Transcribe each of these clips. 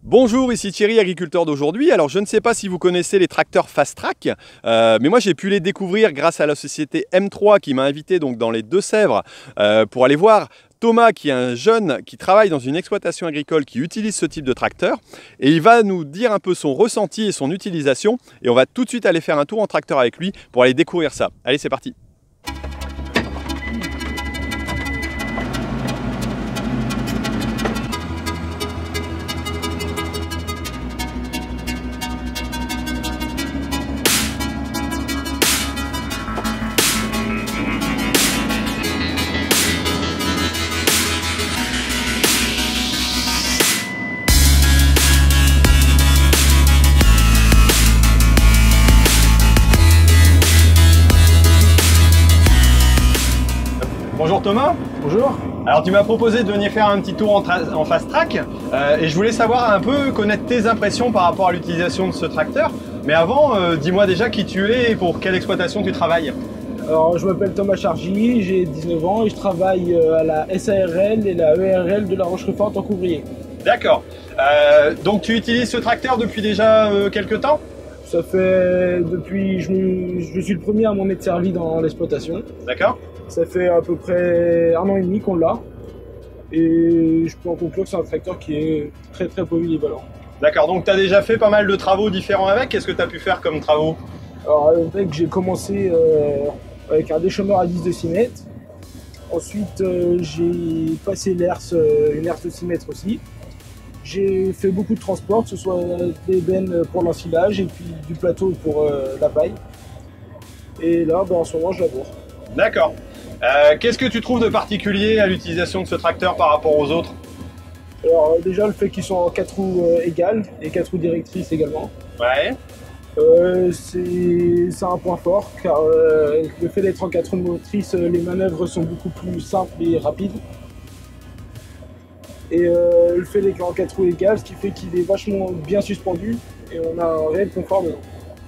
Bonjour, ici Thierry, agriculteur d'aujourd'hui. Alors je ne sais pas si vous connaissez les tracteurs Fast Track, mais moi j'ai pu les découvrir grâce à la société M3 qui m'a invité donc dans les Deux-Sèvres pour aller voir Thomas, qui est un jeune qui travaille dans une exploitation agricole qui utilise ce type de tracteur, et il va nous dire un peu son ressenti et son utilisation, et on va tout de suite aller faire un tour en tracteur avec lui pour aller découvrir ça. Allez, c'est parti. Bonjour Thomas. Bonjour. Alors tu m'as proposé de venir faire un petit tour en Fast Track et je voulais savoir un peu, connaître tes impressions par rapport à l'utilisation de ce tracteur. Mais avant, dis-moi déjà qui tu es et pour quelle exploitation tu travailles. Alors je m'appelle Thomas Chargy, j'ai 19 ans et je travaille à la SARL et la ERL de La Roche-Forte en couvrier. D'accord. Donc tu utilises ce tracteur depuis déjà quelques temps? Ça fait depuis, je suis le premier à m'en être servi dans l'exploitation. D'accord. Ça fait à peu près 1 an et demi qu'on l'a. Et je peux en conclure que c'est un tracteur qui est très polyvalent. D'accord, donc tu as déjà fait pas mal de travaux différents avec. Qu'est-ce que tu as pu faire comme travaux? Alors avec, j'ai commencé avec un déchômeur à 10 de 6 mètres. Ensuite j'ai passé une herse de 6 mètres aussi. J'ai fait beaucoup de transport, que ce soit des bennes pour l'ensilage et puis du plateau pour la paille. Et là, en ce moment, je laboure. D'accord. Qu'est-ce que tu trouves de particulier à l'utilisation de ce tracteur par rapport aux autres? Alors déjà, le fait qu'ils sont en 4 roues égales et 4 roues directrices également. Ouais. C'est un point fort, car le fait d'être en 4 roues motrices, les manœuvres sont beaucoup plus simples et rapides. Et le fait d'être en 4 roues égales, ce qui fait qu'il est vachement bien suspendu et on a un réel confort dedans.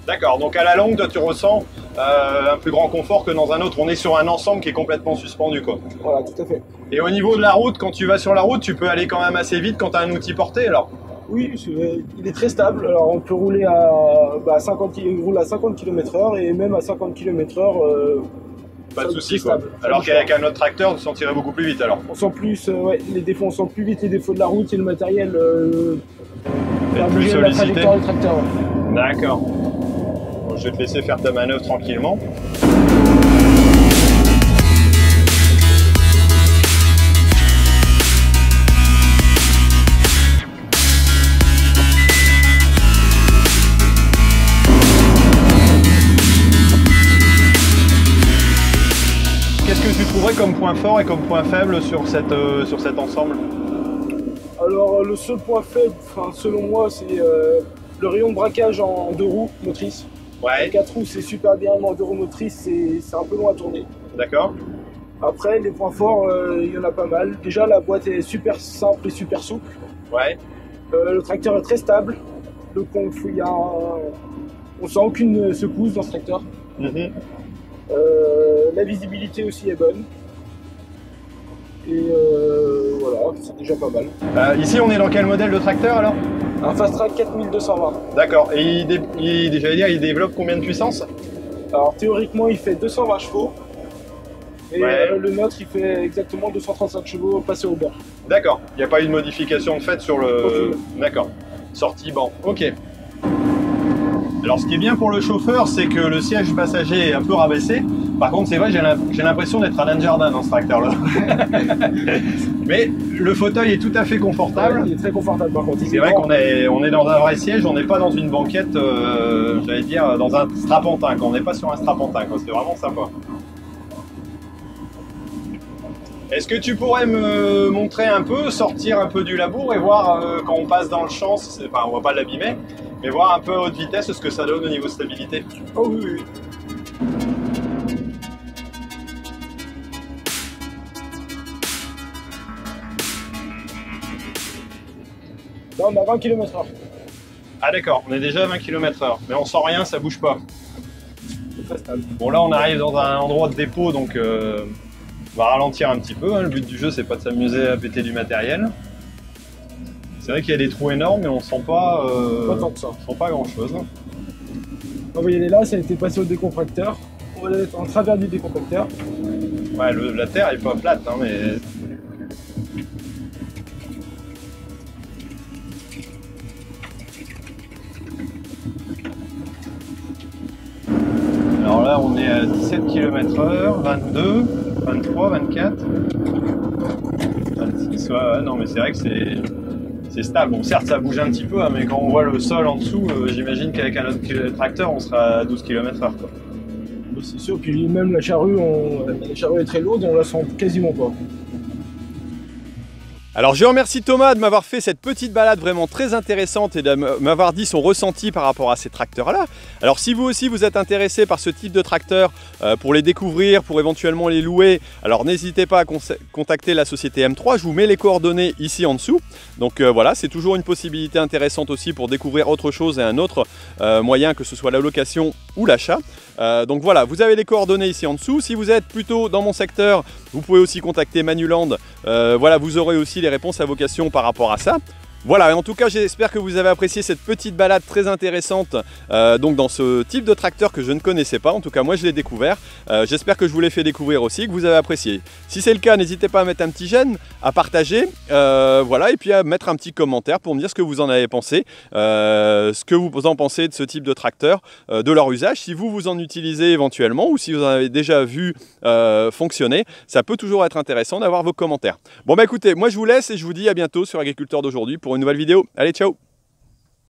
D'accord, donc à la longue, toi tu ressens un plus grand confort que dans un autre. On est sur un ensemble qui est complètement suspendu, quoi. Voilà, tout à fait. Et au niveau de la route, quand tu vas sur la route, tu peux aller quand même assez vite quand tu as un outil porté, alors? Oui, il est très stable. Alors on peut rouler à 50 km/h et même à 50 km/h. Pas de soucis, quoi. Alors qu'avec un autre tracteur, tu sentirais beaucoup plus vite, alors? On sent plus, les défauts, on sent plus vite les défauts de la route et le matériel faire bouger la trajectoire du tracteur. Ouais. D'accord. Bon, je vais te laisser faire ta manœuvre tranquillement. Qu'est-ce que tu trouverais comme point fort et comme point faible sur cet ensemble? Alors le seul point faible, selon moi, c'est le rayon de braquage en 2 roues motrices. Ouais. En 4 roues, c'est super bien, mais en 2 roues motrices, c'est un peu long à tourner. D'accord. Après, les points forts, il y en a pas mal. Déjà, la boîte est super simple et super souple. Ouais. Le tracteur est très stable. On sent aucune secousse dans ce tracteur. La visibilité aussi est bonne. Et voilà, c'est déjà pas mal. Ici, on est dans quel modèle de tracteur alors? Un Fast Track 4220. D'accord. Et il développe combien de puissance? Alors théoriquement, il fait 220 chevaux. Et ouais. Le nôtre, il fait exactement 235 chevaux passé au banc. D'accord. Il n'y a pas eu de modification de fait sur le... D'accord. Sortie banc. Ok. Alors ce qui est bien pour le chauffeur, c'est que le siège passager est un peu rabaissé. Par contre, c'est vrai, j'ai l'impression d'être à Alain dans ce tracteur-là. Mais le fauteuil est tout à fait confortable. Ouais, il est très confortable par contre. C'est vrai qu'on est dans un vrai siège, on n'est pas dans une banquette, j'allais dire, dans un strapontin. On n'est pas sur un strapontin, c'est vraiment sympa. Est-ce que tu pourrais me montrer un peu, sortir un peu du labour et voir quand on passe dans le champ, enfin on ne va pas l'abîmer, mais voir un peu à haute vitesse ce que ça donne au niveau stabilité? Oh oui, oui. Là, on a 20 km/h. Ah d'accord, on est déjà à 20 km/h, mais on sent rien, ça bouge pas. C'est très stable. Bon là on arrive dans un endroit de dépôt, donc on va ralentir un petit peu. Hein. Le but du jeu c'est pas de s'amuser à péter du matériel. C'est vrai qu'il y a des trous énormes, mais on sent pas, Pas tant que ça. on sent pas grand chose. Vous voyez là, ça a été passé au décompacteur. On va être en travers du décompacteur. Ouais, la terre est pas plate, hein, mais... Alors là, on est à 17 km/h, 22, 23, 24, 26, ouais, non mais c'est vrai que c'est stable. Bon, certes, ça bouge un petit peu, hein, mais quand on voit le sol en dessous, j'imagine qu'avec un autre tracteur, on sera à 12 km/h, quoi. C'est sûr, puis même la charrue est très lourde et on la sent quasiment pas. Alors je remercie Thomas de m'avoir fait cette petite balade vraiment très intéressante et de m'avoir dit son ressenti par rapport à ces tracteurs-là. Alors si vous aussi vous êtes intéressé par ce type de tracteur, pour les découvrir, pour éventuellement les louer, alors n'hésitez pas à contacter la société M3, je vous mets les coordonnées ici en dessous. Donc voilà, c'est toujours une possibilité intéressante aussi pour découvrir autre chose et un autre moyen, que ce soit la location ou l'achat. Donc voilà, vous avez les coordonnées ici en dessous. Si vous êtes plutôt dans mon secteur, vous pouvez aussi contacter Manuland. Voilà, vous aurez aussi les réponses à vos questions par rapport à ça. Voilà, et en tout cas j'espère que vous avez apprécié cette petite balade très intéressante donc dans ce type de tracteur que je ne connaissais pas. En tout cas moi je l'ai découvert, j'espère que je vous l'ai fait découvrir aussi, que vous avez apprécié. Si c'est le cas, n'hésitez pas à mettre un petit j'aime, à partager, voilà, et puis à mettre un petit commentaire pour me dire ce que vous en avez pensé, ce que vous en pensez de ce type de tracteur, de leur usage, si vous en utilisez éventuellement ou si vous en avez déjà vu fonctionner. Ça peut toujours être intéressant d'avoir vos commentaires. Bon bah écoutez, moi je vous laisse et je vous dis à bientôt sur Agriculteur d'aujourd'hui pour une nouvelle vidéo. Allez, ciao!